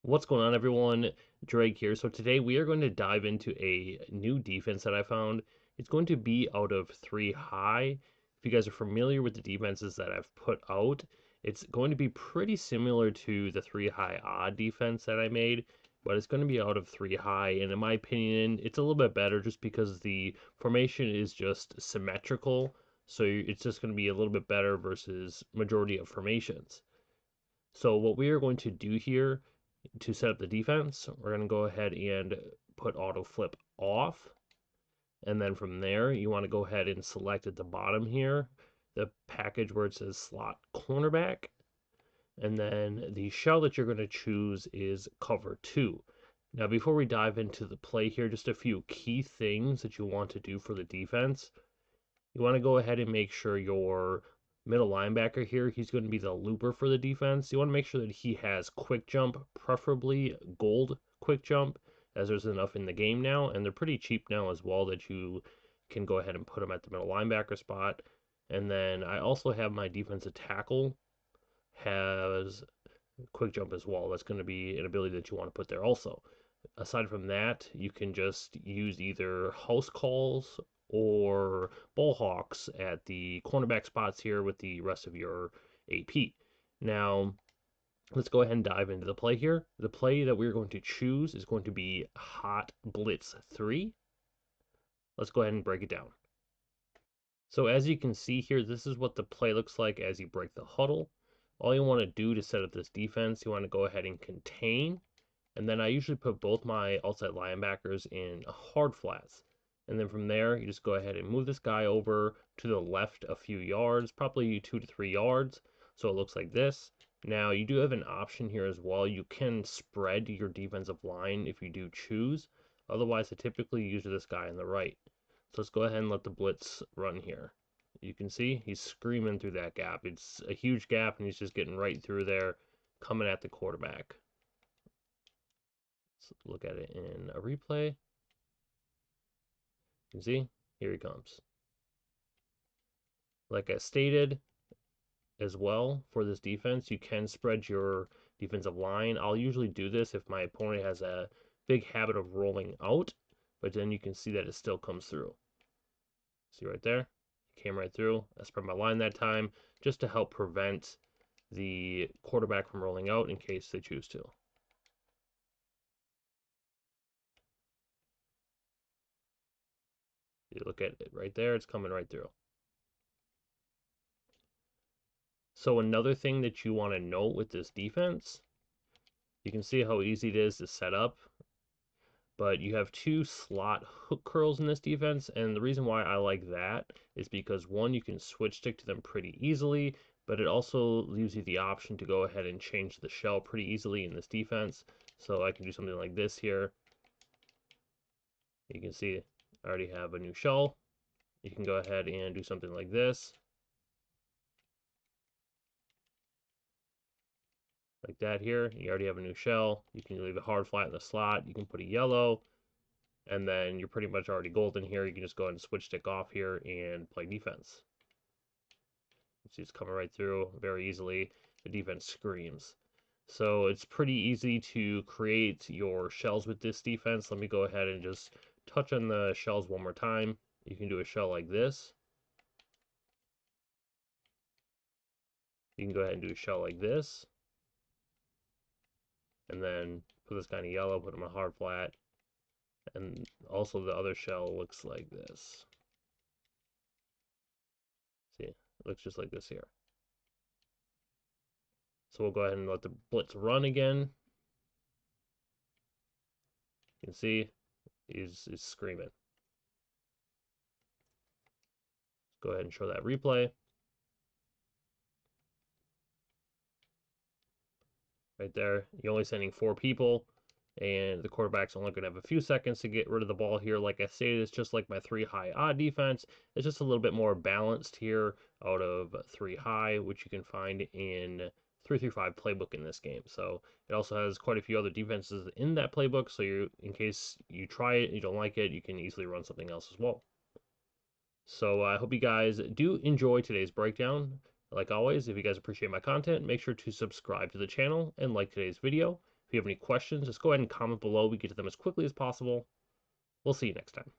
What's going on, everyone? Drake here. So today we are going to dive into a new defense that I found. It's going to be out of 3 high. If you guys are familiar with the defenses that I've put out, it's going to be pretty similar to the 3 high odd defense that I made, but it's going to be out of 3 high. And in my opinion, it's a little bit better just because the formation is just symmetrical. So it's just going to be a little bit better versus majority of formations. So what we are going to do here to set up the defense, we're going to go ahead and put auto flip off. And then from there, you want to go ahead and select at the bottom here the package where it says slot cornerback. And then the shell that you're going to choose is cover 2. Now, before we dive into the play here, just a few key things that you want to do for the defense. You want to go ahead and make sure your middle linebacker here, he's going to be the looper for the defense. You want to make sure that he has quick jump, preferably gold quick jump, as there's enough in the game now, and they're pretty cheap now as well that you can go ahead and put them at the middle linebacker spot. And then I also have my defensive tackle has quick jump as well. That's going to be an ability that you want to put there also. Aside from that, you can just use either house calls or ball hawks at the cornerback spots here with the rest of your AP. Now, let's go ahead and dive into the play here. The play that we're going to choose is going to be Hot Blitz 3. Let's go ahead and break it down. So as you can see here, this is what the play looks like as you break the huddle. All you want to do to set up this defense, you want to go ahead and contain. And then I usually put both my outside linebackers in hard flats. And then from there, you just go ahead and move this guy over to the left a few yards, probably 2 to 3 yards. So it looks like this. Now, you do have an option here as well. You can spread your defensive line if you do choose. Otherwise, I typically use this guy on the right. So let's go ahead and let the blitz run here. You can see he's screaming through that gap. It's a huge gap, and he's just getting right through there, coming at the quarterback. Let's look at it in a replay. You can see, here he comes. Like I stated as well, for this defense, you can spread your defensive line. I'll usually do this if my opponent has a big habit of rolling out, but then you can see that it still comes through. See right there? It came right through. I spread my line that time just to help prevent the quarterback from rolling out in case they choose to. You look at it right there, it's coming right through. So another thing that you want to note with this defense, you can see how easy it is to set up, but you have 2 slot hook curls in this defense, and the reason why I like that is because one, you can switch stick to them pretty easily, but it also leaves you the option to go ahead and change the shell pretty easily in this defense. So I can do something like this here. You can see I already have a new shell. You can go ahead and do something like this. Like that here. You already have a new shell. You can leave a hard flat in the slot. You can put a yellow. And then you're pretty much already golden here. You can just go ahead and switch stick off here and play defense. See, it's coming right through very easily. The defense screams. So it's pretty easy to create your shells with this defense. Let me go ahead and just touch on the shells one more time. You can do a shell like this. You can go ahead and do a shell like this. And then put this guy in yellow, put him in hard flat. And also the other shell looks like this. See, it looks just like this here. So we'll go ahead and let the blitz run again. You can see he's screaming. Let's go ahead and show that replay. Right there, you're only sending 4 people, and the quarterback's only going to have a few seconds to get rid of the ball here. Like I stated, it's just like my 3 high odd defense. It's just a little bit more balanced here out of 3 high, which you can find in 335 playbook in this game. So it also has quite a few other defenses in that playbook. So in case you try it and you don't like it, you can easily run something else as well. So I hope you guys do enjoy today's breakdown. Like always, if you guys appreciate my content, make sure to subscribe to the channel and like today's video. If you have any questions, just go ahead and comment below. We get to them as quickly as possible. We'll see you next time.